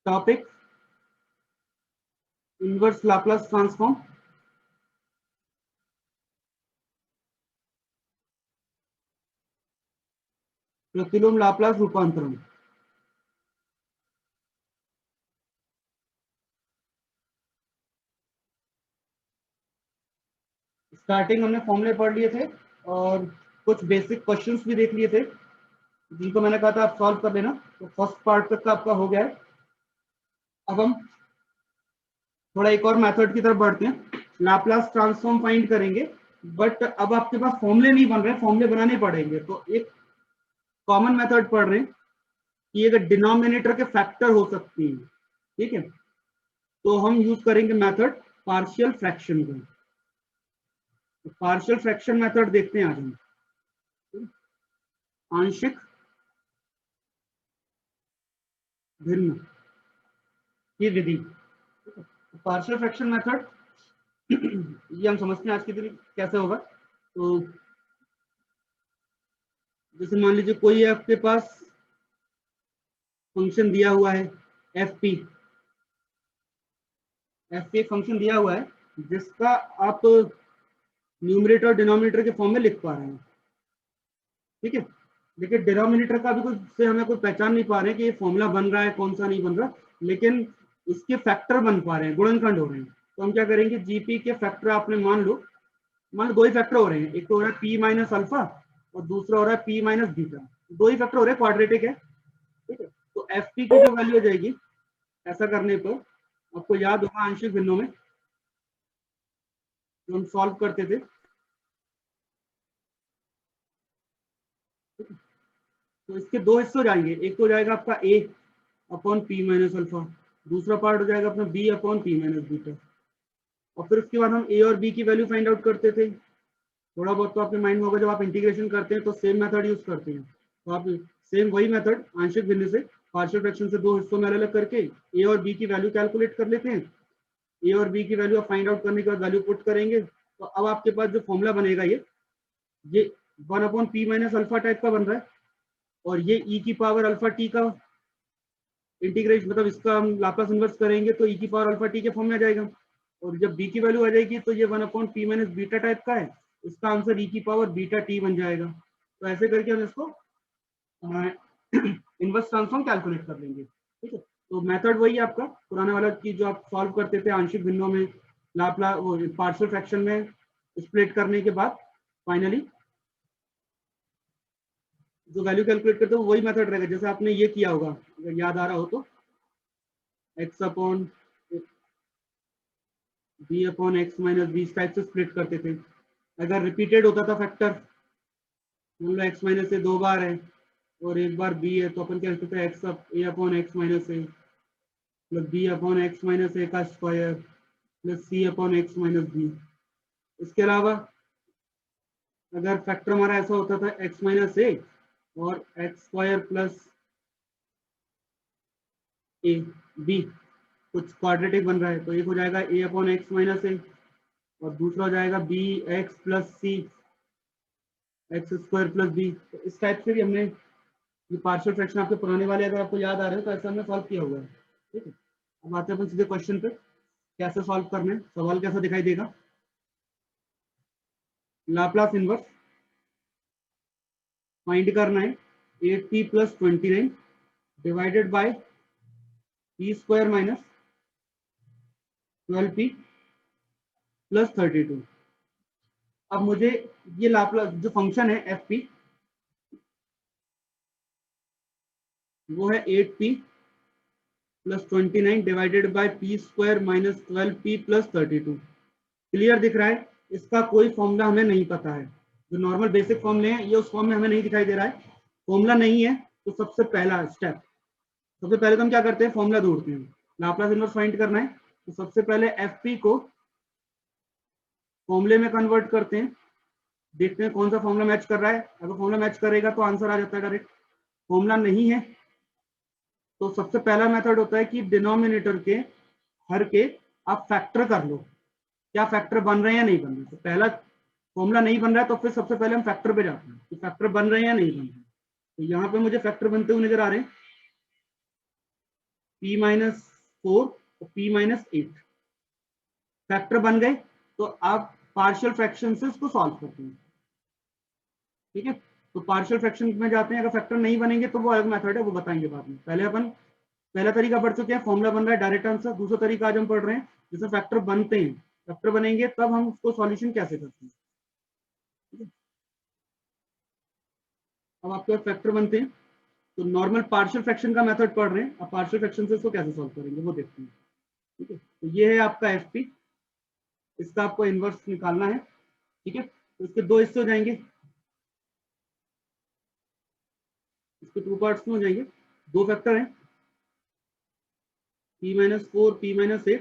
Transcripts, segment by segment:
Topic inverse Laplace transform. प्रतिलोम Laplace रूपांतरण। Starting हमने फॉर्मूले पढ़ लिए थे और कुछ बेसिक क्वेश्चंस भी देख लिए थे जिनको मैंने कहा था आप सॉल्व कर लेना। तो फर्स्ट पार्ट तक का आपका हो गया है। अब हम थोड़ा एक और मेथड की तरफ बढ़ते हैं, लाप्लास ट्रांसफॉर्म फाइंड करेंगे। बट अब आपके पास फॉर्मूले नहीं बन रहे, फॉर्मूले बनाने पड़ेंगे। तो एक कॉमन मेथड पढ़ रहे हैं कि अगर डिनोमिनेटर के फैक्टर हो सकती है, ठीक है, तो हम यूज करेंगे मेथड पार्शियल फ्रैक्शन का। पार्शियल फ्रैक्शन मेथड देखते हैं आज हम। आंशिक भिन्न की विधि, पार्शियल फ्रैक्शन मेथड ये हम समझते हैं आज के दिन कैसे होगा। तो जैसे मान लीजिए कोई आपके पास फंक्शन दिया हुआ है एफ पी एक फंक्शन दिया हुआ है जिसका आप न्यूमरेटर और डिनोमिनेटर के फॉर्म में लिख पा रहे हैं, ठीक है। लेकिन डिनोमिनेटर का भी कुछ से हमें कोई पहचान नहीं पा रहे हैं कि ये फॉर्मूला बन रहा है कौन सा नहीं बन रहा, लेकिन इसके फैक्टर बन पा रहे हैं, गुणनखंड हो रहे हैं। तो हम क्या करेंगे, जीपी के फैक्टर आपने मान लो दो ही फैक्टर हो रहे हैं, एक तो हो रहा है पी माइनस अल्फा और दूसरा हो रहा है पी माइनस बीटा। दो ही फैक्टर हो रहे हैं, क्वाड्रेटिक है, ठीक है। तो एफ पी की जो वैल्यू हो जाएगी ऐसा करने पर, आपको याद होगा आंशिक भिन्नों में जो हम सॉल्व करते थे, तो इसके दो हिस्से हो जाएंगे। एक तो हो जाएगा आपका a upon p minus alpha, दूसरा पार्ट हो जाएगा अपना b upon p minus beta. और फिर उसके बाद हम ए और बी की वैल्यू फाइंड आउट करते थे। थोड़ा बहुत तो आपके माइंड में होगा, जब आप इंटीग्रेशन करते हैं तो सेम मेथड यूज करते हैं। तो आप सेम वही मेथड आंशिक भिन्न से पार्शियल फ्रैक्शन से दो हिस्सों में अलग अलग करके ए और बी की वैल्यू कैलकुलेट कर लेते हैं। ए और बी की वैल्यू आप फाइंड आउट करने के बाद वैल्यू पुट करेंगे, तो अब आपके पास जो फॉर्मूला बनेगा ये 1/p माइनस अल्फा टाइप का बन रहा है। और ये e की पावर अल्फा टी का इंटीग्रेशन, मतलब इसका हम लाप्लास इन्वर्स करेंगे तो e की पावर अल्फा टी के फॉर्म में आ जाएगा। और जब b की वैल्यू आ जाएगी तो ये 1/p माइनस बीटा टाइप का है, इसका आंसर e की पावर बीटा टी बन जाएगा। तो ऐसे करके हम इसको इनवर्स ट्रांसफॉर्म कैलकुलेट कर लेंगे, ठीक है। तो मेथड वही है आपका पुराने वाला की जो आप सॉल्व करते थे आंशिक भिन्नों में, लाप्लास पार्शियल फ्रैक्शन में स्प्लिट करने के बाद फाइनली जो वैल्यू कैलकुलेट करते हो वही मेथड रहेगा। जैसे आपने ये किया होगा, अगर याद आ रहा हो तो, x upon b upon x minus b इस टाइप से स्प्लिट करते थे। अगर रिपीटेड होता था फैक्टर, मान लो एक्स माइनस ए दो बार है और एक बार बी है, तो अपन क्या करते थे, x a upon x minus a plus b upon x minus a का square plus c upon x minus b. इसके अलावा अगर फैक्टर हमारा ऐसा होता था एक्स माइनस ए और x square plus a b, कुछ क्वाड्रेटिक बन रहा है, तो एक हो जाएगा a upon x minus a और दूसरा हो जाएगा b x plus c x square plus b. तो इस टाइप से भी हमने ये पार्शियल फ्रैक्शन आपके पुराने वाले अगर आपको याद आ रहे हो तो ऐसा हमने सॉल्व किया हुआ है, ठीक है। अब आते हैं अपन सीधे क्वेश्चन पे, कैसे सॉल्व करना है, सवाल कैसा दिखाई देगा। लाप्लास इनवर्स फाइंड करना है 8p plus 29 divided by p square minus 12p plus 32। अब मुझे ये लाप्लास जो फंक्शन है एफ पी वो है 8p plus 29 divided by P square minus 12p plus 32। Clear दिख रहा है, इसका कोई फॉर्मूला हमें नहीं पता है। जो नॉर्मल बेसिक फॉर्मूले हैं ये उस फॉर्म में हमें नहीं दिखाई दे रहा है। फॉर्मूला नहीं है तो सबसे पहला स्टेप, सबसे पहले तो हम क्या करते हैं, फॉर्मूला ढूंढते हैं। लाप्लास इनवर्स फाइंड करना है तो सबसे पहले एफ पी को फॉर्मूले में कन्वर्ट करते हैं, देखते हैं कौन सा फॉर्मूला मैच कर रहा है। अगर फॉर्मूला मैच करेगा तो आंसर आ जाता है डायरेक्ट। फॉर्मूला नहीं है तो सबसे पहला मेथड होता है कि डिनोमिनेटर के हर के आप फैक्टर कर लो, क्या फैक्टर बन रहे हैं या नहीं बन रहे। तो पहला फॉर्मूला नहीं बन रहा है तो फिर सबसे पहले हम फैक्टर पे जाते हैं कि फैक्टर बन रहे हैं या नहीं बन रहे। तो यहाँ पे मुझे फैक्टर बनते हुए नजर आ रहे हैं P-4 और P-8 फैक्टर बन गए, तो आप पार्शियल फ्रैक्शन से उसको सॉल्व करते हैं। ठीक है, तो पार्शियल फ्रैक्शन में जाते हैं, अगर फैक्टर नहीं बनेंगे तो वो अलग मेथड है, वो बताएंगे बाद में। पहले अपन पहला तरीका पढ़ चुके हैं, फॉर्मूला बन रहा है डायरेक्ट आंसर। दूसरा तरीका आज हम पढ़ रहे हैं जिसमें फैक्टर बनते हैं, फैक्टर बनेंगे तब हम उसको सॉल्यूशन कैसे करते हैं। ठीक है, अब आपके फैक्टर बनते हैं तो नॉर्मल पार्शियल फ्रैक्शन का मेथड पढ़ रहे हैं, अब पार्शियल फ्रैक्शन से इसको कैसे सॉल्व करेंगे वो देखते हैं। ठीक है, तो ये है आपका एफ पी, इसका आपको इनवर्स निकालना है। ठीक है, तो इसके दो हिस्से हो जाएंगे, इसके टू पार्ट्स में हो जाएंगे। दो फैक्टर हैं P-4 P-8,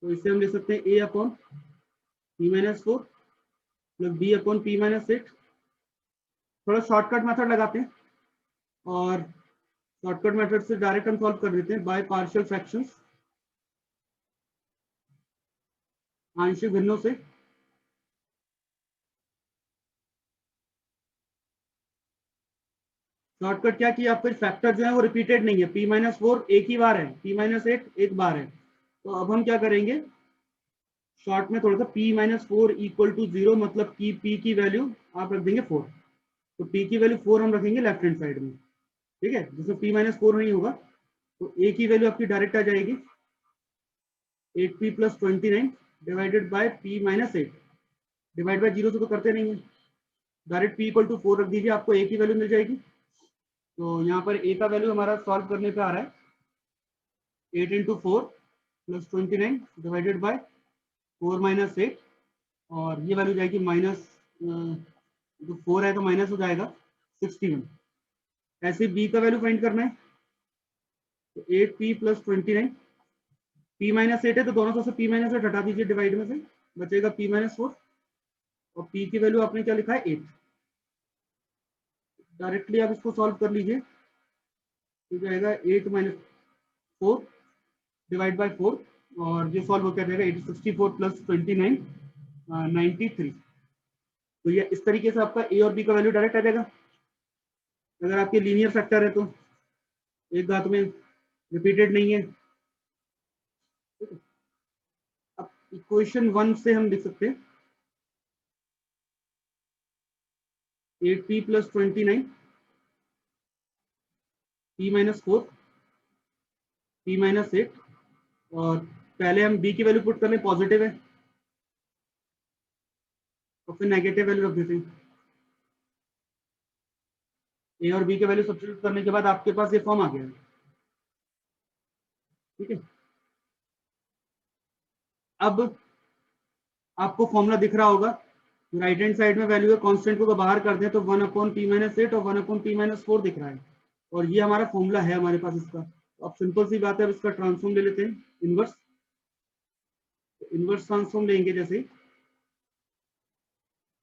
तो इससे हम ले सकते हैं a upon P-4 plus b upon P-8। थोड़ा शॉर्टकट मेथड लगाते हैं और शॉर्टकट मेथड से डायरेक्ट हम सॉल्व कर देते हैं बाय पार्शियल फ्रैक्शंस, आंशिक भिन्नों से। शॉर्टकट क्या किया, आपके फैक्टर जो है वो रिपीटेड नहीं है, P-4 एक ही बार है, P-8 एक बार है। तो अब हम क्या करेंगे, शॉर्ट में थोड़ा सा P-4 इक्वल टू 0, मतलब कि P की वैल्यू आप रख देंगे 4, तो P की वैल्यू 4 हम रखेंगे लेफ्ट हैंड साइड में। ठीक है, जिसमें P-4 नहीं होगा तो A की वैल्यू आपकी डायरेक्ट आ जाएगी 8P plus 29 divided by P-8, divide by 0 से तो करते नहीं है, डायरेक्ट P इक्वल टू 4 रख दीजिए, आपको A की वैल्यू मिल जाएगी। तो यहाँ पर A का वैल्यू हमारा सॉल्व करने पे आ रहा है 8 इंटू 4 प्लस 29 डिवाइडेड बाय 4-8, और ये वैल्यू जाएगी माइनस, जो 4 है तो माइनस हो जाएगा 61। ऐसे B का वैल्यू फाइंड करना है, तो 8P प्लस 29, P-8 है तो दोनों तरफ से P-8 हटा दीजिए डिवाइड में से, बचेगा P-4, और P की वैल्यू आपने क्या लिखा है 8। डायरेक्टली आप इसको सॉल्व कर लीजिए, तो जाएगा 8-4 डिवाइड बाय 4, और ये सॉल्व होकर जाएगा 64 प्लस 29 93। तो ये इस तरीके से आपका ए और बी का वैल्यू डायरेक्ट आ जाएगा। अगर आपके लीनियर फैक्टर है तो एक घात में रिपीटेड नहीं है। अब इक्वेशन 1 से हम लिख सकते हैं 8P प्लस 29 P-4 P-8, और पहले हम B की वैल्यू पुट कर लें, पॉजिटिव है, और फिर नेगेटिव वैल्यू रख देते हैं। A और B के वैल्यू सब्स्टिट्यूट करने के बाद आपके पास ये फॉर्म आ गया है। ठीक है, अब आपको फॉर्मूला दिख रहा होगा, राइट हैंड साइड में वैल्यू है, कांस्टेंट को बाहर कर दें तो 1 अपॉन P-8 और 1 अपॉन P-4 दिख रहा है, और ये हमारा फॉर्मूला है हमारे पास इसका। तो अब सिंपल सी बात है, अब इसका ट्रांसफॉर्म ले लेते हैं, इनवर्स। इनवर्स ट्रांसफॉर्म लेंगे जैसे,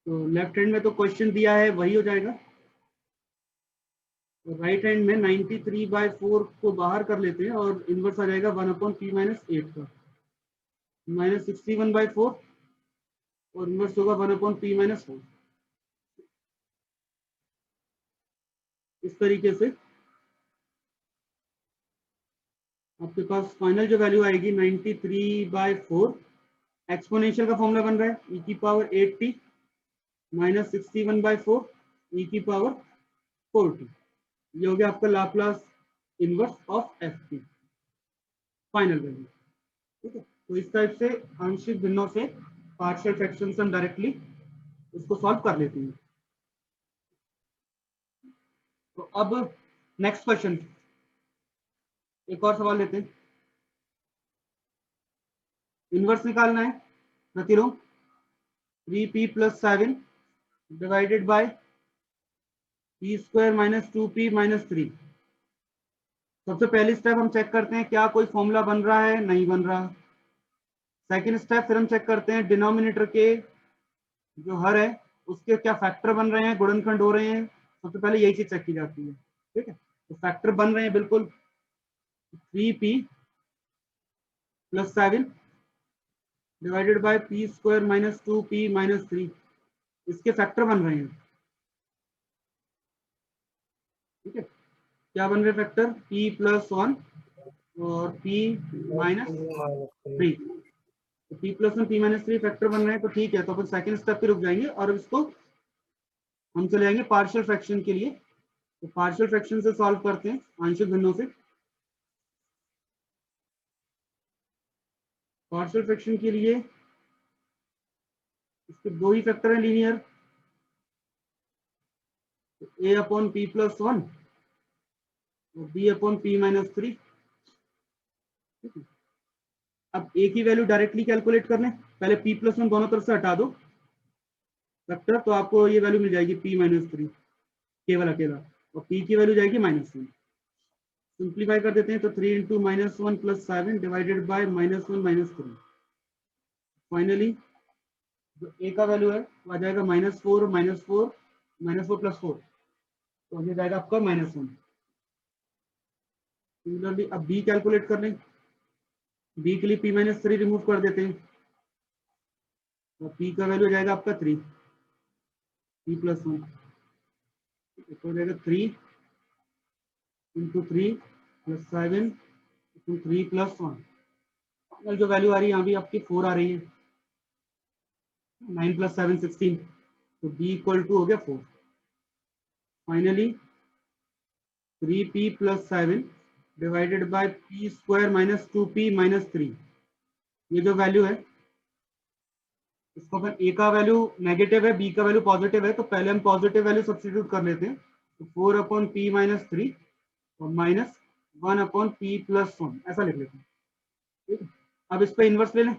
तो लेफ्ट हैंड में तो क्वेश्चन दिया है वही हो जाएगा, तो राइट हैंड में 93/4 को बाहर कर लेते हैं और इनवर्स आ जाएगा 1 अपॉन P-8 का, माइनस 61/4, और इनवर्स होगा 1 अपॉन P-4। इस तरीके से आपके पास फाइनल जो वैल्यू आएगी 93/4, एक्सपोनेंशियल का फॉर्मूला बन रहा है e की पावर 8t माइनस 61/4 e की पावर 4t। ये हो गया आपका Laplace inverse of F T, final value. ठीक है, तो इस टाइप से आंशिक भिन्नों से पार्शियल फ्रैक्शन से हम डायरेक्टली इसको सॉल्व कर लेते हैं। तो अब नेक्स्ट क्वेश्चन, एक और सवाल लेते हैं। इनवर्स निकालना है, प्रतिलोम 3p plus 7 divided by p square minus 2p minus 3। सबसे पहली स्टेप हम चेक करते हैं क्या कोई फॉर्मूला बन रहा है, नहीं बन रहा। सेकंड स्टेप फिर हम चेक करते हैं डिनोमिनेटर के जो हर है उसके क्या फैक्टर बन रहे हैं, गुणनखंड हो रहे हैं। सबसे पहले यही चीज चेक की जाती है। ठीक है, तो फैक्टर बन रहे हैं बिल्कुल, 3p plus 7 divided by p square minus 2p minus 3, इसके फैक्टर बन रहे हैं। ठीक है, क्या बन रहे फैक्टर, p प्लस 1 और p -3, तो p + 1 p-3 फैक्टर बन रहे हैं, तो ठीक है। तो अपन सेकंड स्टेप पे रुक जाएंगे और इसको हम चले जाएंगे पार्शियल फ्रैक्शन के लिए। तो पार्शियल फ्रैक्शन से सॉल्व करते हैं आंशिक भिन्नों से। पार्शियल फ्रैक्शन के लिए इसके दो ही फैक्टर हैं लीनियर, a/p+1 और b/p-3। अब a की वैल्यू डायरेक्टली कैलकुलेट कर लें, पहले p+1 दोनों तरफ से हटा दो फैक्टर, तो आपको ये वैल्यू मिल जाएगी p-3 केवल अकेला, और p की वैल्यू जाएगी -1। सिंप्लीफाई कर देते हैं, तो 3 × -1 + 7 डिवाइडेड बाय -1 -3। फाइनली जो a का वैल्यू है वो आ जाएगा -4 -4 +4, तो ये जाएगा आपका -1। सिमिलरली अब b कैलकुलेट कर लें, b के लिए p-3 रिमूव कर देते हैं, तो p का वैल्यू जाएगा आपका 3 p+1, तो हो जाएगा 3 × 3 + 7 × 3 + 1। जो वैल्यू आ रही है यहाँ भी आपकी 4 आ रही है, 9 + 7 16, तो b = हो गया 4। Finally 3p + 7 divided by p² - 2p - 3, ये जो वैल्यू है इसको अपन a का वैल्यू नेगेटिव है, b का वैल्यू पॉजिटिव है, तो पहले हम पॉजिटिव वैल्यू सब्स्टिट्यूट कर लेते हैं, तो 4/p-3 और -1/p+1 ऐसा लिख लेते हैं। ठीक है, अब इस पे इनवर्स ले लें,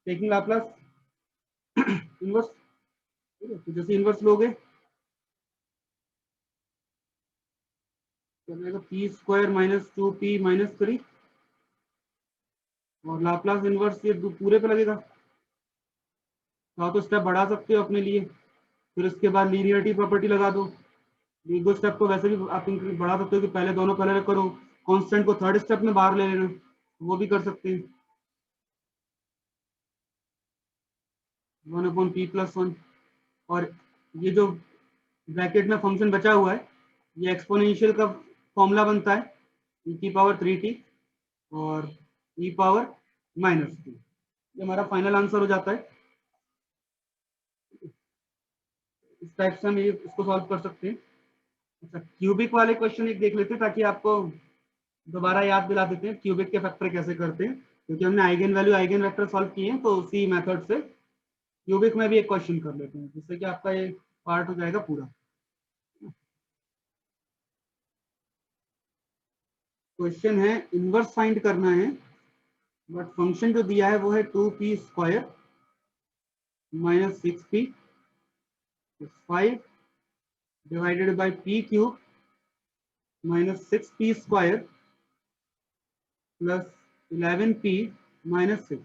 टेकिंग लाप्लास इनवर्स। ठीक है, तो जैसे इनवर्स लोगे तो जाएगा p² - 2p - 3, और लाप्लास इनवर्स ये पूरे पे लगेगा, तो स्टेप बढ़ा सकते हो अपने लिए, फिर उसके बाद लीनियरिटी प्रॉपर्टी लगा दो। एक दो स्टेप को वैसे भी आप बढ़ा सकते हो कि पहले दोनों पहले करो, कांस्टेंट को थर्ड स्टेप में बाहर ले लेना, वो भी कर सकते हैं। 1/p+1, और ये जो ब्रैकेट में फंक्शन बचा हुआ है ये एक्सपोनेंशियल का फॉर्मूला बनता है e⁻3t और e⁻−2, ये हमारा फाइनल आंसर हो जाता है। इस टाइप से हम ये इसको सॉल्व कर सकते हैं। अच्छा, क्यूबिक वाले क्वेश्चन एक देख लेते हैं ताकि आपको दोबारा याद दिला देते हैं क्यूबिक के फैक्टर कैसे करते हैं, क्योंकि हमने eigen value eigen vector solve किए हैं, तो उसी मेथड से क्यूबिक में भी एक क्वेश्चन कर लेते हैं, जिससे कि आपका ये पार्ट हो जाएगा पूरा। क्वेश्चन है इनवर्स फाइंड करना है, बट फंक्शन जो दिया है वो है 2p² - 6p 5 divided by p³ -6p² + 11p - 6।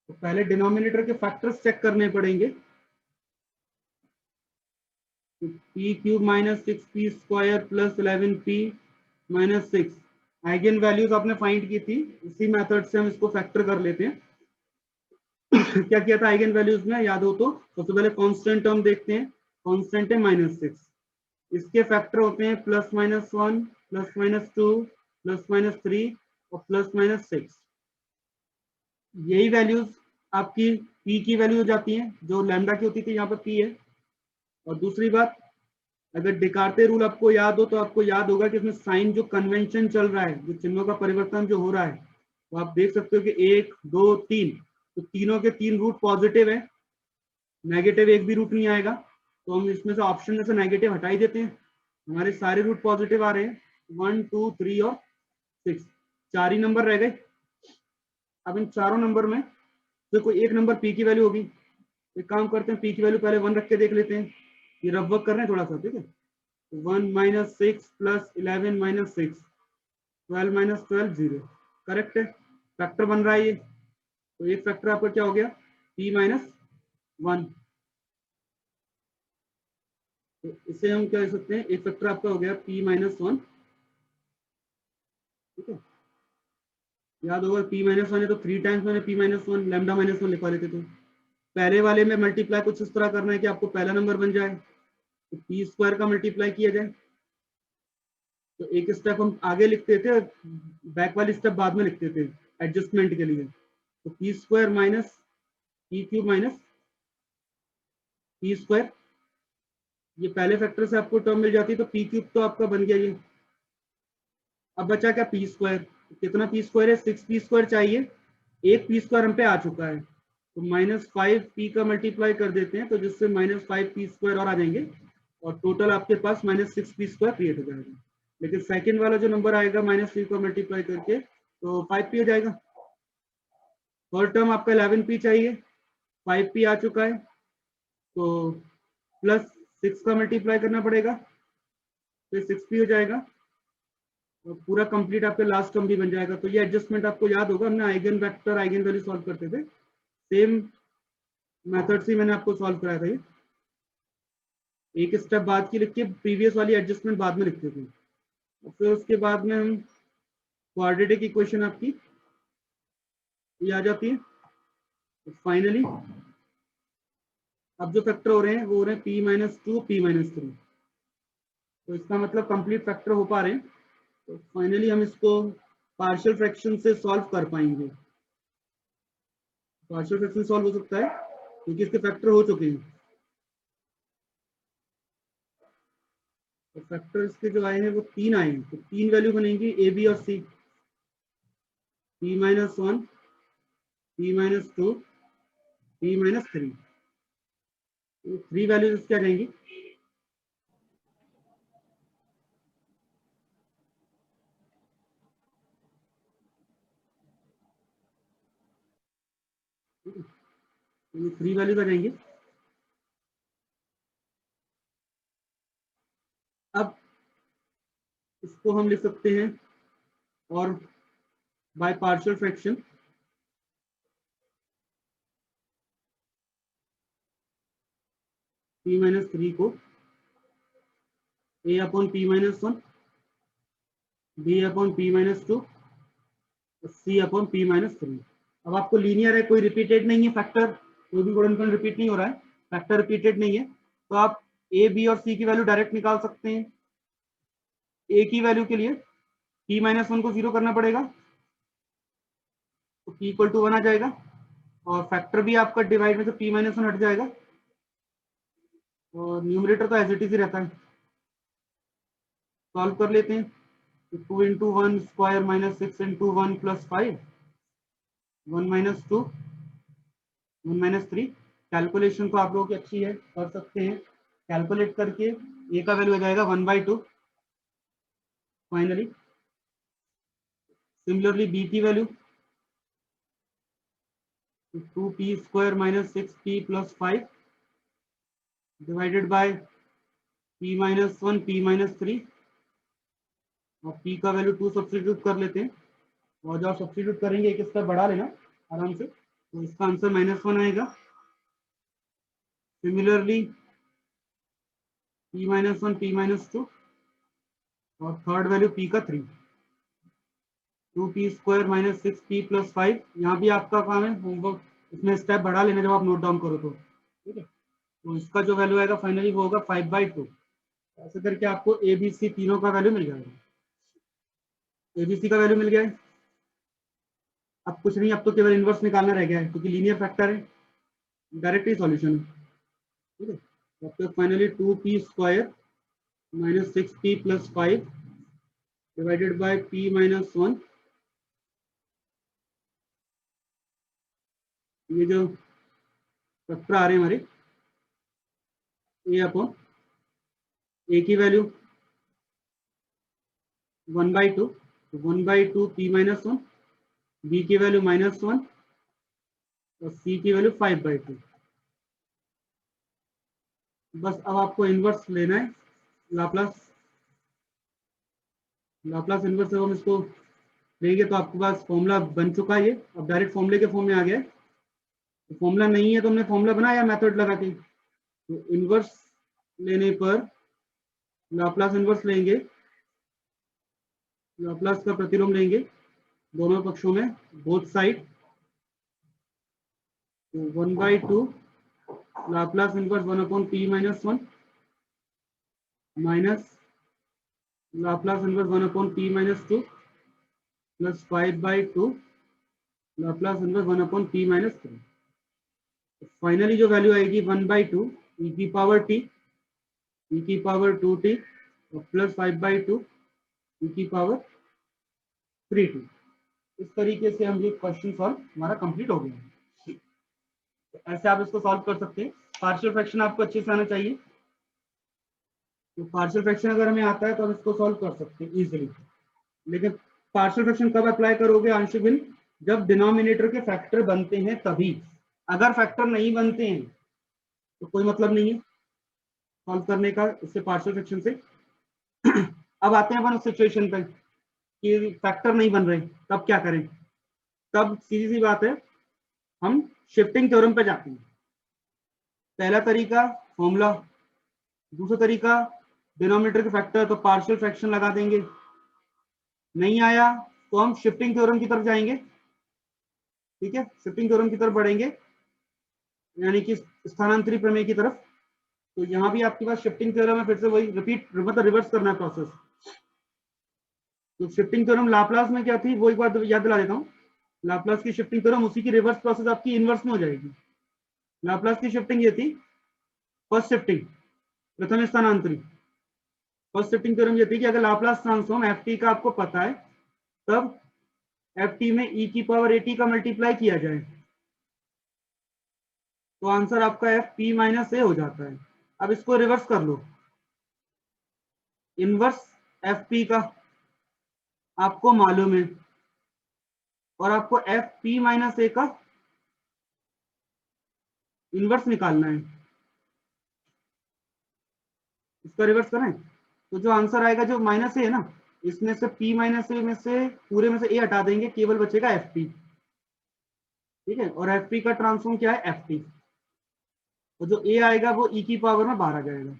तो पहले डिनोमिनेटर के फैक्टर्स चेक करने पड़ेंगे, p³ - 6p² + 11p - 6 eigen values आपने फाइंड की थी, उसी मेथड से हम इसको फैक्टर कर लेते हैं। क्या किया था आइगन वैल्यूज में, याद हो तो सबसे पहले कांस्टेंट टर्म देखते हैं, कांस्टेंट है -6, इसके फैक्टर होते हैं +-1 +-2 +-3 और +-6। यही वैल्यूज आपकी p की वैल्यू हो जाती है, जो लैम्डा की होती थी, यहाँ पर p है। और दूसरी बात, अगर डिकार्टे रूल आपको याद हो तो आपको याद होगा कि इसमें साइन जो कन्वेंशन चल रहा है, जो चिन्हों का परिवर्तन जो हो रहा है, तो आप देख सकते हो कि 1 2 3, तो तीनों के 3 रूट पॉजिटिव है, नेगेटिव एक भी रूट नहीं आएगा, तो हम इसमें से ऑप्शन में से नेगेटिव हटा ही देते हैं, हमारे सारे रूट पॉजिटिव आ रहे हैं, 1 2 3 और 6, 4 ही नंबर रह गए। अब इन चारों नंबर में तो कोई एक नंबर p की वैल्यू होगी, एक काम करते हैं p की वैल्यू पहले 1 रख के देख लेते हैं, ये रफ वर्क कर रहे हैं थोड़ा सा, ठीक है। 1 - 6 + 11 - 6 12 - 12 0, करेक्ट है, फैक्टर बन रहा है ये, तो एक फैक्टर आपका क्या हो गया p-1, तो इसे हम क्या कह सकते हैं, एक फैक्टर आपका हो गया p-1, ठीक है। याद होगा p-1 है तो 3 टाइम्स मैंने p-1 लैम्डा -1 लिखवा लेते थे। पहले वाले में मल्टीप्लाई कुछ इस तरह करना है कि आपको पहला नंबर बन जाए, तो p² का मल्टीप्लाई किया जाए, तो एक स्टेप हम आगे लिखते थे, बैक वाली स्टेप बाद में लिखते थे एडजस्टमेंट के लिए। तो P square minus P cube minus P square, ये पहले फैक्टर से आपको टर्म मिल जाती है, तो पी क्यूब तो आपका बन गया ये। अब बचा क्या, पी स्क्वायर। कितना पी स्क्वायर है, 6 पी स्क्वायर चाहिए, एक पी स्क्वायर हम पे आ चुका है, तो -5 पी का मल्टीप्लाई कर देते हैं, तो जिससे -5 पी स्क्वायर और आ जाएंगे, और टोटल आपके पास -6 पी स्क्वायर क्रिएट हो जाएगा। लेकिन सेकंड वाला जो नंबर आएगा -3 को मल्टीप्लाई करके, तो 5 पी हो जाएगा। थर्ड टर्म आपका 11 पी चाहिए, 5 पी आ चुका है, तो प्लस 6 का मल्टीप्लाई करना पड़ेगा, तो 6 पी हो जाएगा, और पूरा कंप्लीट आपका लास्ट टर्म भी बन जाएगा। तो ये एडजस्टमेंट आपको याद होगा, हमने eigen vector eigen value solve करते थे, सेम मेथड से मैंने आपको सॉल्व कराया था ये। एक स्टेप बाद की लिख के प्रीवियस वाली एडजस्टमेंट बाद में लिखते थे, फिर उसके बाद में हम क्वाड्रेटिक इक्वेशन आपकी ये आ जाती है। तो फाइनली अब जो फैक्टर हो रहे हैं वो हो रहे हैं p-2 p-3, तो इसका मतलब कंप्लीट फैक्टर हो पा रहे हैं। तो फाइनली हम इसको पार्शियल फ्रैक्शन से सॉल्व कर पाएंगे। पार्शियल फ्रैक्शन सॉल्व हो सकता है क्योंकि इसके फैक्टर हो चुके हैं। तो फैक्टर इसके जो आए हैं वो 3 आए हैं, तो 3 वैल्यू बनेंगी ए बी और सी, p-1 p-2 p-3, 3 वैल्यूज इसके आ जाएंगी। ये 3 वैल्यूज आ जाएंगी। अब इसको हम लिख सकते हैं और बाय पार्शियल फ्रैक्शन p-3 को a/p-1 b/p-2 c/p-3। अब आपको लीनियर है, कोई रिपीटेड नहीं है फैक्टर, कोई भी गुणनफल रिपीट नहीं हो रहा है, फैक्टर रिपीटेड नहीं है, तो आप ए बी और सी की वैल्यू डायरेक्ट निकाल सकते हैं। ए की वैल्यू के लिए p-1 को 0 करना पड़ेगा, तो p = 1 आ जाएगा, और फैक्टर भी आपका डिवाइड में से p-1 हट जाएगा, और न्यूमरेटर तो एज इट इज ही रहता है। सॉल्व कर लेते हैं, 2 × 1 स्क्वायर -6 × 1 + 5 1 - 2 1 - 3। कैलकुलेशन तो आप लोगों की अच्छी है, कर सकते हैं। कैलकुलेट करके ए का वैल्यू आ जाएगा 1/2। फाइनली सिमिलरली बी की value 2p² - 6p + 5 divided by p-1 p-3, और p का वैल्यू 2 सब्स्टिट्यूट कर लेते हैं, और जब सब्स्टिट्यूट करेंगे एक स्टेप बढ़ा लेना आराम से, तो इसका आंसर -1 आएगा। सिमिलरली p-1 p-2, और थर्ड वैल्यू p का 3, 2p² - 6p + 5। यहाँ भी आपका काम है होमवर्क, इसमें स्टेप बढ़ा लेना जब आप नोट डाउन करो तो, ठीक है। तो इसका जो वैल्यू आएगा फाइनली वो होगा 5/2। ऐसे करके आपको ए बी सी तीनों का वैल्यू मिल जाएगा। ए बी सी का वैल्यू मिल गया है। अब कुछ नहीं, अब तो केवल इनवर्स निकालना रह गया है, क्योंकि लीनियर फैक्टर है, डायरेक्ट ही सॉल्यूशन है, ठीक है। तो finally 2p² - 6p + 5 divided by p-1, ये जो फैक्टर आ रहे हैं हमारे a की वैल्यू 1/2, 1/2 p-1, b की वैल्यू -1, और c की वैल्यू 5/2। बस अब आपको इनवर्स लेना है, लाप्लास इनवर्स जब हम इसको लेंगे तो आपके पास फॉर्मूला बन चुका है, ये अब डायरेक्ट फॉर्मूले के फॉर्म में आ गया है। तो फॉर्मूला नहीं है तो हमने फॉर्मूला बनाया मेथड लगा के, तो इनवर्स लेने पर लाप्लास इनवर्स लेंगे, लाप्लास का प्रतिलोम लेंगे दोनों पक्षों में, बोथ साइड, तो 1/2 Laplace inverse 1/p-1 minus Laplace inverse 1/p-2 plus 5/2 Laplace inverse 1/p-3। Finally जो वैल्यू आएगी 1/2 e की पावर t e की पावर 2t और प्लस 5/2 e की पावर 3t। इस तरीके से हम ये क्वेश्चन सॉल्व हमारा कंप्लीट हो गया। ऐसे आप इसको सॉल्व कर सकते हैं। पार्शियल फ्रैक्शन आपको अच्छे से आना चाहिए। तो पार्शियल फ्रैक्शन अगर हमें आता है तो हम इसको सॉल्व कर सकते हैं इजीली। लेकिन पार्शियल फ्रैक्शन कब अप्लाई करोगे आंशिक भिन्न? जब डिनोमिनेटर के फैक्टर बनते हैं तभी। अगर फैक्टर नहीं बनते हैं तो कोई मतलब नहीं है सॉल्व करने का इससे पार्शियल फ्रैक्शन से। अब आते हैं अपन उस सिचुएशन पे कि फैक्टर नहीं बन रहे, तब क्या करें? तब सीधी सी बात है, हम शिफ्टिंग थ्योरम पे जाते हैं। पहला तरीका फॉर्मूला, दूसरा तरीका डिनोमिनेटर के फैक्टर, तो पार्शियल फ्रैक्शन लगा देंगे। नहीं आया तो हम शिफ्टिंग थ्योरम की तरफ जाएंगे। ठीक है, शिफ्टिंग थ्योरम की तरफ बढ़ेंगे, यानी कि स्थानांतरी प्रमेय की तरफ। तो यहाँ भी आपके पास शिफ्टिंग थ्योरम है, फिर से वही रिपीट मतलब रिवर्स करना है प्रोसेस। तो शिफ्टिंग थ्योरम लाप्लास में क्या थी वो एक बार याद दिला देता हूँ। लाप्लास की शिफ्टिंग थ्योरम, उसी की रिवर्स प्रोसेस आपकी इनवर्स में हो जाएगी। लाप्लास की शिफ्टिंग ये थी, फर्स्ट शिफ्टिंग प्रथम स्थानांतरी। फर्स्ट शिफ्टिंग थ्योरम ये थी कि अगर लाप्लास ट्रांसफॉर्म एफ टी का आपको पता है तब एफ टी में ई की पावर एटी का मल्टीप्लाई किया जाए तो आंसर आपका एफ पी माइनस ए हो जाता है। अब इसको रिवर्स कर लो, इनवर्स एफ पी का आपको मालूम है और आपको एफ पी माइनस ए का इनवर्स निकालना है। इसका रिवर्स करें तो जो आंसर आएगा, जो माइनस ए है ना, इसमें से p माइनस ए में से पूरे में से a हटा देंगे, केवल बचेगा एफ पी। ठीक है, और एफ पी का ट्रांसफॉर्म क्या है? F T. तो जो a आएगा वो e की पावर में बाहर आ जाएगा,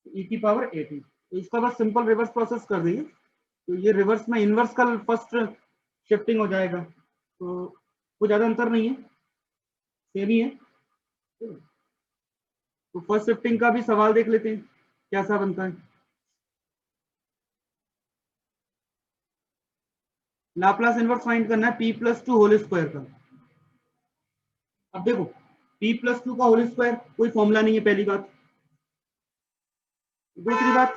e की पावर ए टी। तो इसका बस सिंपल रिवर्स प्रोसेस कर देंगे तो ये रिवर्स में इनवर्स का फर्स्ट शिफ्टिंग हो जाएगा। तो कोई ज्यादा अंतर नहीं है, सेम ही है। तो फर्स्ट शिफ्टिंग का भी सवाल देख लेते हैं कैसा बनता है। लाप्लास इनवर्स फाइंड करना है p+2 होल स्क्वायर का। अब देखो p+2 का होल स्क्वायर कोई फॉर्मूला नहीं है, पहली बात। दूसरी बात,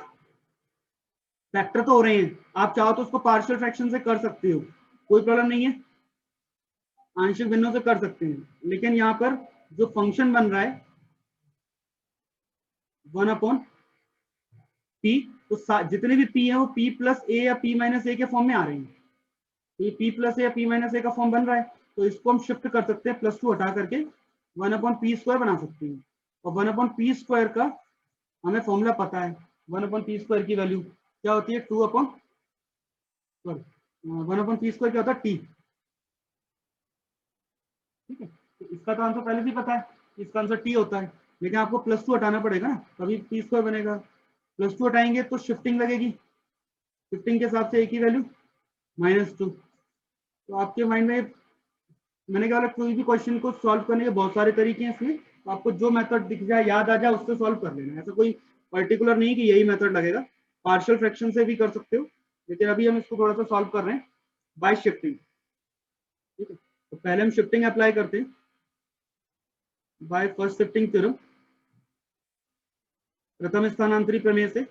फैक्टर तो हो रहे हैं, आप चाहो तो उसको पार्शियल फ्रैक्शन से कर सकते हो, कोई प्रॉब्लम नहीं है, आंशिक भिन्नों से कर सकते हैं। लेकिन यहाँ पर जो फंक्शन बन रहा है 1/p, तो जितने भी p है वो p+a या p-a के फॉर्म में आ रहे हैं। तो ये p+ या p-a का फॉर्म बन रहा है, तो इसको हम शिफ्ट कर सकते हैं, +2 हटा करके 1/p² बना सकते हैं। और 1/p² का हमें फॉर्मूला पता है। 1/p² की वैल्यू क्या होती है? 1/p² क्या होता है? t। ठीक है, तो इसका तो आंसर पहले भी पता है, इसका आंसर t होता है। लेकिन आपको +2 हटाना पड़ेगा ना, तभी p² बनेगा। +2 हटाएंगे तो शिफ्टिंग लगेगी, शिफ्टिंग के हिसाब से a की वैल्यू -2। तो आपके माइंड में, मैंने कहा कोई भी क्वेश्चन को सॉल्व करने के बहुत सारे तरीके हैं इसमें, तो आपको जो मेथड दिख जाए, याद आ जाए, उससे सॉल्व कर लेना। ऐसा कोई पर्टिकुलर नहीं कि यही मेथड लगेगा, पार्शियल फ्रैक्शन से भी कर सकते हो। लेकिन अभी हम इसको थोड़ा सा सॉल्व कर रहे हैं बाय शिफ्टिंग। ठीक है, तो पहले हम शिफ्टिंग अप्लाई करते हैं बाय फर्स्ट शिफ्टिंग थ्योरम, प्रथम स्थानांतरी प्रमेय से।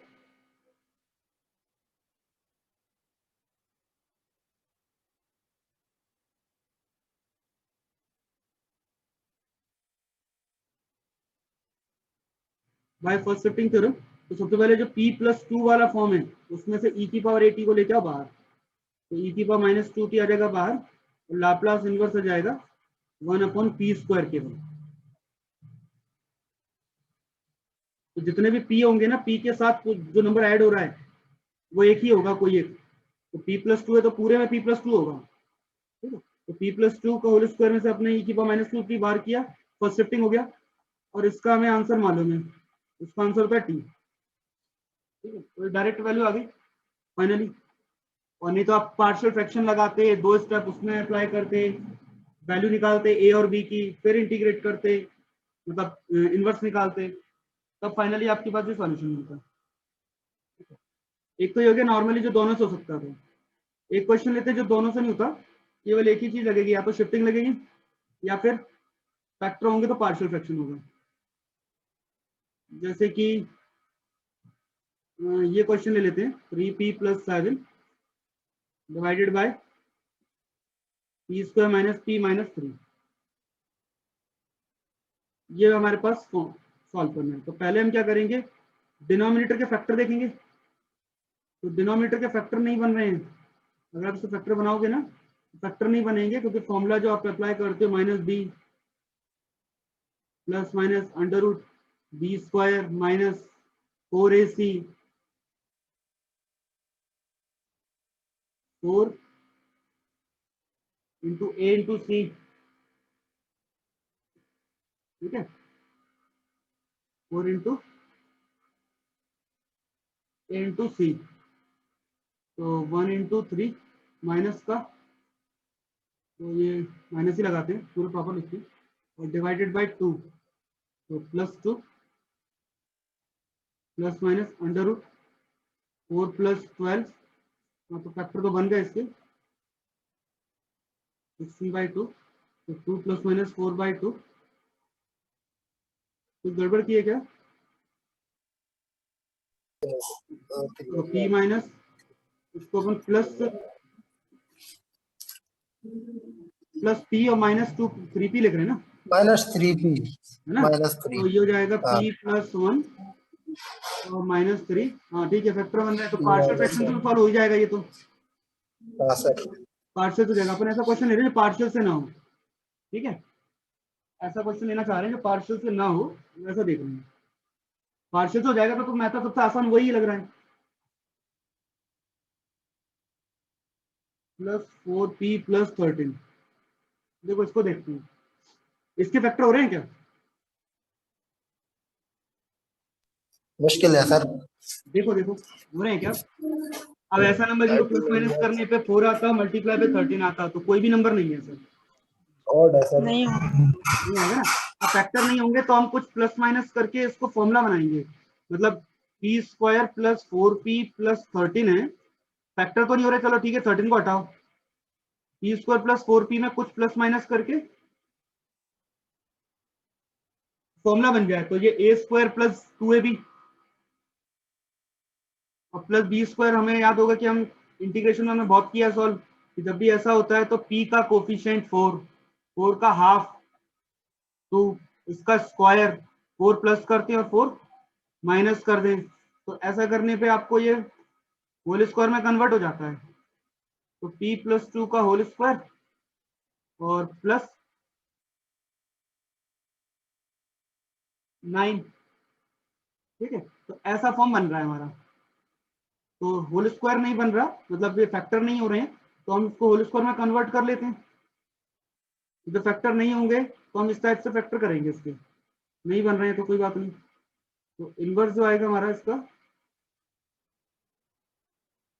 बाय फर्स्ट शिफ्टिंग थ्योरम, तो सबसे पहले जो p+2 वाला फॉर्म है उसमें से e की पावर at को लेके आओ बाहर, तो e की पावर -2t आ जाएगा बाहर, और लाप्लास इनवर्स आ जाएगा 1/p² केवल। तो जितने भी p होंगे ना, p के साथ जो नंबर ऐड हो रहा है वो एक ही होगा, कोई एक। तो p+2 है तो पूरे में p+2 होगा। ठीक है, तो p+2 का होल स्क्वायर में से अपने e की पावर -2t बाहर किया, फर्स्ट शिफ्टिंग हो गया, और इसका हमें आंसर मालूम है, इसका आंसर होता है t। ठीक है, तो डायरेक्ट वैल्यू आ गई फाइनली। और नहीं तो आप पार्शियल फ्रैक्शन लगाते, 2 स्टेप उसमें अप्लाई करते, वैल्यू निकालते a और b की, फिर इंटीग्रेट करते, मतलब इनवर्स निकालते, तब फाइनली आपके पास ये सॉल्यूशन मिलता है। एक तो ये हो गया नॉर्मली जो दोनों से हो सकता था। एक क्वेश्चन लेते हैं जो दोनों से नहीं होता, केवल एक ही चीज लगेगी, या तो शिफ्टिंग लगेगी या फिर फैक्टर होंगे तो पार्शियल फ्रैक्शन होगा। जैसे कि ये क्वेश्चन ले लेते हैं, 3p + 7 divided by p² - p - 3। ये हमारे पास सॉल्व करना है। तो पहले हम क्या करेंगे, डिनोमिनेटर के फैक्टर देखेंगे। तो डिनोमिनेटर के फैक्टर नहीं बन रहे हैं, अगर आप इससे फैक्टर बनाओगे ना, फैक्टर नहीं बनेंगे, क्योंकि फॉर्मूला जो आप अप्लाई करते हो -b ± √b² - 4ac 4 × a × c, ठीक है, 4 × a × c, तो 1 × 3 माइनस का, तो ये माइनस ही लगाते हैं, पूरा प्रॉपर लिखते हैं, और डिवाइडेड बाय 2, तो +2 ± √4 + 12, तो फैक्टर तो बन गए इसके 16/2, तो 2 ± 4/2। कुछ गड़बड़ की है क्या? तो p माइनस, इसको अपन प्लस p और -2 3p लिख रहे हैं ना, -3p है ना, तो ये हो जाएगा p + 1 और -3। हाँ ठीक है, फैक्टर बन रहा है, तो पार्शियल फ्रैक्शन तो सॉल्व हो ही जाएगा ये तो, पार्शियल हो जाएगा। अपन ऐसा क्वेश्चन ले रहे हैं जो पार्शियल से ना हो, ठीक है, ऐसा क्वेश्चन लेना चाह रहे हैं जो पार्शियल से ना हो, वैसा देख रहे हैं। पार्शियल से हो जाएगा तो मैथड सबसे आसान वही लग रहा है, +4p + 13। देखो इसको देखते हैं, इसके फैक्टर हो रहे हैं क्या? मुश्किल है सर। देखो देखो हो रहे हैं क्या? अब ऐसा नंबर जिसको प्लस माइनस करने पे 4 आता, मल्टीप्लाई पे 13 आता, तो कोई भी नंबर नहीं है सर, ऑड है सर, नहीं नहीं आएगा ना। अब फैक्टर नहीं होंगे तो हम कुछ प्लस माइनस करके इसको फॉर्मूला बनाएंगे, मतलब p² + 4p + 13 है, फैक्टर तो नहीं हो रहे, चलो ठीक है 13 को हटाओ, p² + 4p में कुछ प्लस माइनस करके फॉर्मूला बन जाए, तो ये a² + 2ab और प्लस b² हमें याद होगा कि हम इंटीग्रेशन में हमने बहुत किया सॉल्व, कि जब भी ऐसा होता है तो p का कोफिशिएंट 4 का हाफ 2, इसका स्क्वायर 4 प्लस करते हैं और 4 माइनस कर दें, तो ऐसा करने पे आपको ये होल स्क्वायर में कन्वर्ट हो जाता है, तो p + 2 का होल स्क्वायर और प्लस 9, ठीक है, तो ऐसा फॉर्म बन रहा है हमारा। तो होल स्क्वायर नहीं बन रहा, मतलब ये फैक्टर नहीं हो रहे हैं, तो हम इसको होल स्क्वायर में कन्वर्ट कर लेते हैं। जो फैक्टर नहीं होंगे तो हम इस टाइप से फैक्टर करेंगे, इसके नहीं बन रहे हैं तो कोई बात नहीं, तो इनवर्स जो आएगा हमारा इसका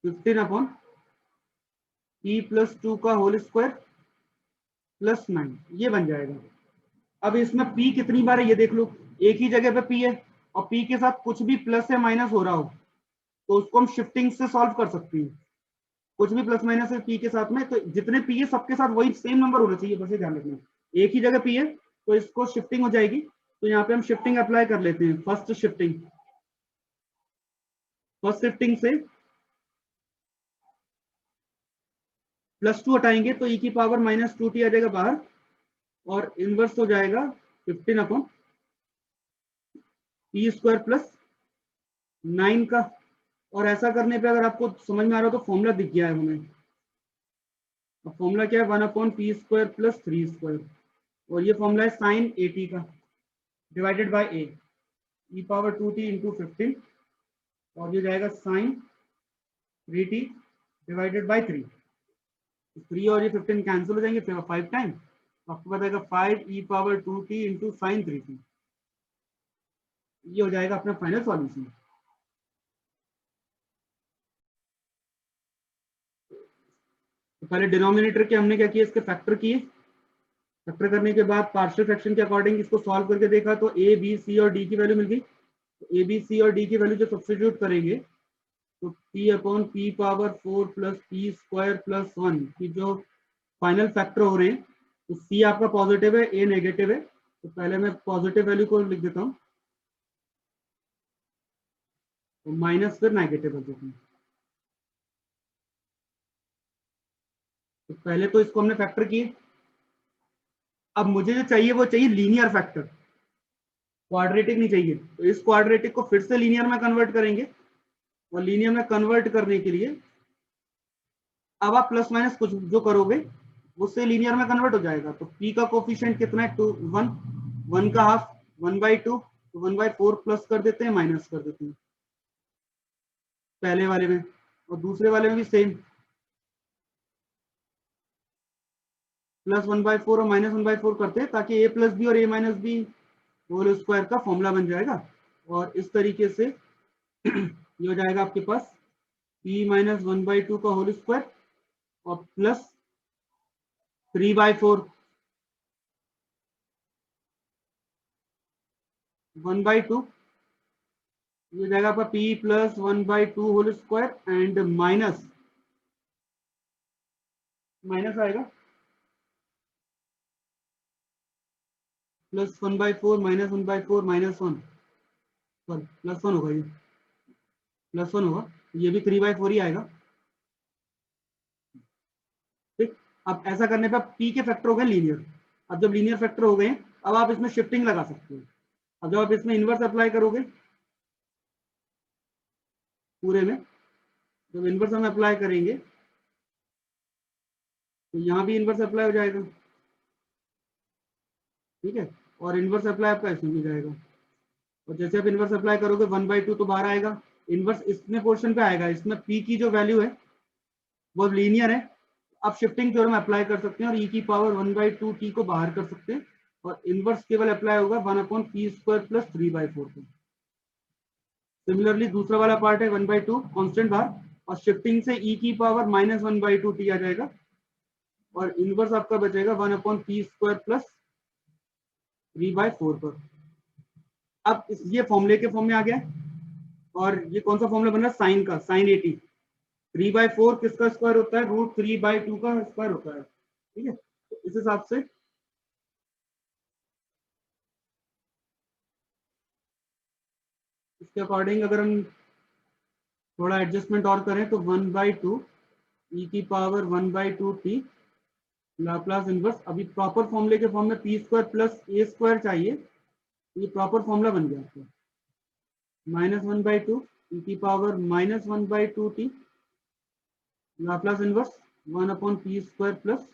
15/p + 2 का होल स्क्वायर प्लस 9, ये बन जाएगा। अब इसमें p कितनी बार है ये देख लो, एक ही जगह पे p है, और p के साथ कुछ भी प्लस या माइनस हो रहा हो तो उसको हम शिफ्टिंग से सॉल्व कर सकते हैं। कुछ भी प्लस माइनस है p के साथ में, तो जितने p है सबके साथ वही सेम नंबर होना चाहिए, बस ये ध्यान रखना। एक ही जगह p है तो इसको शिफ्टिंग हो जाएगी, तो यहाँ पे हम शिफ्टिंग अप्लाई कर लेते हैं। फर्स्ट शिफ्टिंग से +2 हटाएंगे तो e की पावर -2t आ जाएगा बाहर, और इनवर्स हो जाएगा 15/p² + 9 का। और ऐसा करने पे अगर आपको समझ में आ रहा हो तो फॉर्मूला दिख गया है हमें, फॉर्मूला क्या है, 1/p² + 3², और ये फॉर्मूला है sin 80 का डिवाइडेड बाय a, e⁻2t × 15, और ये जाएगा sin 3t डिवाइडेड बाय 3, 3 और ये 15 कैंसिल हो जाएंगे, फिर 5 टाइम, आपको बताएगा 5 e⁻2t × sin 3t, ये हो जाएगा अपना फाइनल सॉल्यूशन। तो पहले डिनोमिनेटर के हमने क्या किया, इसके फैक्टर किए, फैक्टर करने के बाद पार्शियल फ्रैक्शन के अकॉर्डिंग इसको सॉल्व करके देखा, तो a b c और d की वैल्यू मिल गई। तो a b c और d की वैल्यू जो सब्स्टिट्यूट करेंगे तो p upon p power 4 plus p square plus 1 की जो फाइनल फैक्टर हो रहे हैं, तो c आपका पॉजिटिव है, a नेगेटिव है, तो पहले मैं पॉजिटिव वैल्यू को लिख देता हूँ, तो माइनस फिर नेगेटिव हो जाता है। तो पहले तो इसको हमने फैक्टर किए, अब मुझे जो चाहिए वो चाहिए लीनियर फैक्टर, क्वाड्रेटिक नहीं चाहिए। तो इस क्वाड्रेटिक को फिर से लीनियर में कन्वर्ट करेंगे, और लीनियर में कन्वर्ट करने के लिए अब आप प्लस माइनस कुछ जो करोगे उससे लीनियर में कन्वर्ट हो जाएगा। तो p का कोफिशिएंट कितना है, 2 1, 1 का हाफ 1/2, तो 1/4 प्लस कर देते हैं, माइनस कर देते हैं पहले वाले में, और दूसरे वाले में भी सेम, प्लस 1/4 और माइनस 1/4 करते हैं, ताकि a प्लस बी और a minus b whole square का फॉर्मूला बन जाएगा। और इस तरीके से ये हो जाएगा आपके पास p माइनस 1/2 का होल स्क्वायर और प्लस 3/4 1/2, ये हो जाएगा आपका p plus 1/2 whole square and minus आएगा plus 1/4 minus 1/4 minus 1, sorry plus 1 होगा, ये प्लस 1 होगा, ये भी 3/4 ही आएगा। ठीक, अब ऐसा करने पर p के फैक्टर हो गए लीनियर। अब जब लीनियर फैक्टर हो गए, अब आप इसमें शिफ्टिंग लगा सकते हो। अब जब आप इसमें इनवर्स अप्लाई करोगे पूरे में, जब इनवर्स हम अप्लाई करेंगे तो यहाँ भी इनवर्स अप्लाई हो जाएगा, ठीक है, और इनवर्स अप्लाई आपका इसमें भी जाएगा। और जैसे आप इनवर्स अप्लाई करोगे 1/2 तो बाहर आएगा, इनवर्स इसमें पोर्शन पे आएगा, इसमें p की जो वैल्यू है वो लीनियर है, आप शिफ्टिंग थ्योरम अप्लाई कर सकते हैं और e की पावर 1/2 t को बाहर कर सकते हैं, और इनवर्स केवल अप्लाई होगा 1/p² प्लस 3/4 को। सिमिलरली दूसरा वाला पार्ट है 1/2 कांस्टेंट बाहर, और शिफ्टिंग से e की पावर माइनस 1/2 t आ जाएगा, और इनवर्स आपका बचेगा 1/p² प्लस 3/4 पर। अब ये फॉर्मूले के फॉर्म में आ गया, और ये कौन सा फॉर्मूला बन रहा है, साइन का, साइन 80। 3/4 किसका स्क्वायर होता है, √3/2 का स्क्वायर होता है, ठीक है। तो इस हिसाब से इसके अकॉर्डिंग अगर हम थोड़ा एडजस्टमेंट और करें तो 1/2 e की पावर 1/2 t लाप्लास इनवर्स, अभी प्रॉपर फॉर्मूले के फॉर्म में p² प्लस a² चाहिए, ये प्रॉपर फॉर्मूला बन गया आपका, -1/2 e की power -1/2 t Laplace inverse 1/p² plus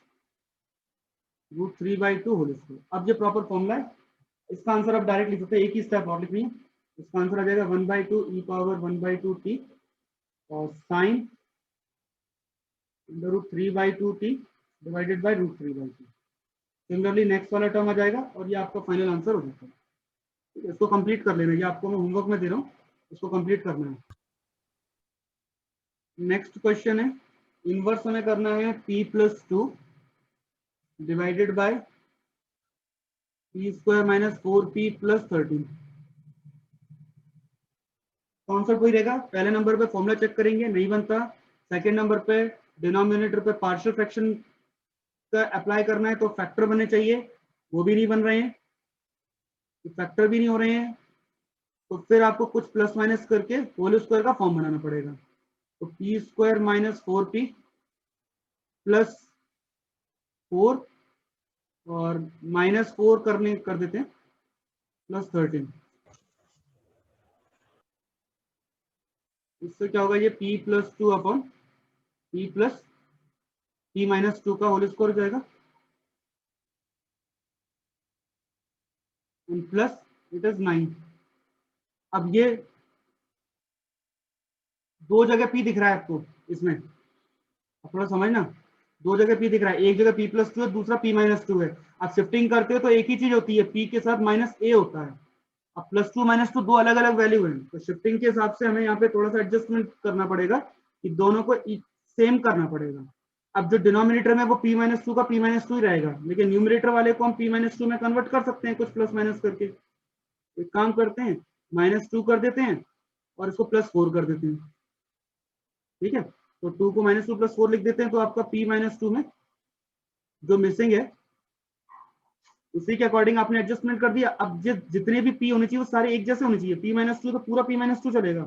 √3/2 whole square. अब ये प्रॉपर फॉर्मूला है, इसका आंसर आप डायरेक्ट लिख सकते हैं, एक ही स्टेप और लिखनी है। इसका आंसर आ जाएगा 1/2 e पावर 1/2 t और sine √3/2 t divided by √3/2। Similarly next वाला टर्म आ जाएगा और ये आपका फाइनल आंसर हो जाता है। इसको कंप्लीट कर लेना, ये आपको मैं होमवर्क में दे रहा हूँ, इसको कंप्लीट करना है। नेक्स्ट क्वेश्चन है, इनवर्स हमें करना है p plus 2 divided by p² minus 4p plus 13। Concept वही रहेगा, पहले नंबर पे फॉर्मूला चेक करेंगे, नहीं बनता, सेकंड नंबर पे डिनोमिनेटर पे पार्शियल फ्रैक्शन का अप्लाई करना है, तो फैक्टर बनने चाहिए, वो भी नहीं बन रहे हैं, तो फैक्टर भी नहीं हो रहे हैं, तो फिर आपको कुछ प्लस माइनस करके होल स्क्वायर का फॉर्म बनाना पड़ेगा। तो p² माइनस 4p प्लस 4 और -4 कर देते हैं प्लस 13। इससे क्या होगा, ये p plus 2 upon p plus p minus 2 का होल स्क्वायर हो जाएगा, प्लस इट इज 9। अब ये दो जगह p दिख रहा है आपको इसमें, अब थोड़ा समझना, दो जगह p दिख रहा है, एक जगह p प्लस 2 है, दूसरा p माइनस 2 है। आप शिफ्टिंग करते हो तो एक ही चीज होती है, p के साथ माइनस a होता है। अब +2 -2 दो अलग अलग वैल्यू है, तो शिफ्टिंग के हिसाब से हमें यहाँ पे थोड़ा सा एडजस्टमेंट करना पड़ेगा कि दोनों को सेम करना पड़ेगा। अब जो डिनोमिनेटर में वो p-2 का p-2 ही रहेगा, लेकिन न्यूमरेटर वाले को हम p-2 में कन्वर्ट कर सकते हैं कुछ प्लस माइनस करके। एक काम करते हैं, -2 कर देते हैं और इसको +4 कर देते हैं, ठीक है, तो 2 को -2 + 4 लिख देते हैं, तो आपका p-2 में जो मिसिंग है उसी के अकॉर्डिंग आपने एडजस्टमेंट कर दिया। अब जितने भी p होने चाहिए वो सारे एक जैसे होने चाहिए। p-2 तो पूरा p-2 चलेगा,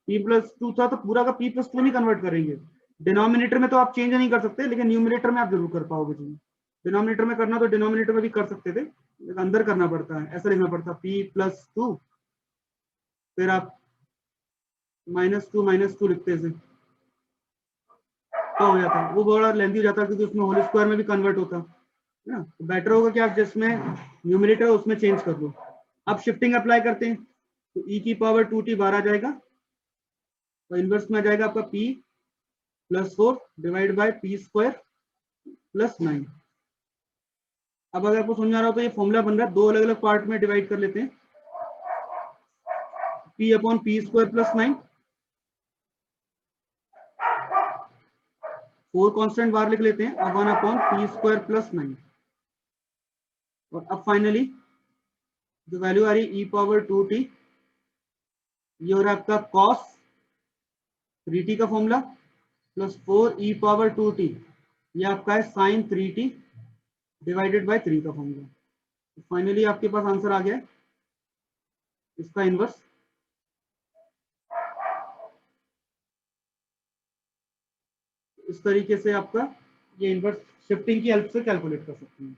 p+2 था तो पूरा का p+2 नहीं कन्वर्ट करेंगे। डिनोमिनेटर में तो आप चेंज नहीं कर सकते, लेकिन न्यूमिनेटर में आप जरूर कर पाओगे चेंज। डिनोमिनेटर में करना तो डिनोमिनेटर में भी कर सकते थे, लेकिन अंदर करना पड़ता है, ऐसा लिखना पड़ता p+2, फिर आप -2 लिखते थे तो हो जाता। वो बड़ा लेंथी हो जाता क्योंकि उसमें होल स्क्वायर में भी कन्वर्ट होता है ना। तो बेटर होगा कि आप जिसमें न्यूमिनेटर उसमें चेंज कर लो। अब शिफ्टिंग अप्लाई करते हैं, तो e⁻2t बाहर आ जाएगा, तो इनवर्स में आ जाएगा आपका p+4 डिवाइड बाय p² + 9। अब अगर आपको समझ आ रहा हो तो ये फॉर्मूला बन रहा है, दो अलग अलग पार्ट में डिवाइड कर लेते हैं। p/p² + 9, 4 कांस्टेंट बाहर लिख लेते हैं, अब 1/p² + 9। और अब फाइनली जो वैल्यू आ रही e⁻2t, ये हो रहा है आपका cos 3t का फॉर्मूला प्लस 4e⁻2t, ये आपका है sin 3t डिवाइडेड बाय 3 का फॉर्मूला। तो फाइनली आपके पास आंसर आ गया है इसका इनवर्स। इस तरीके से आपका ये इनवर्स शिफ्टिंग की हेल्प से कैलकुलेट कर सकते हैं।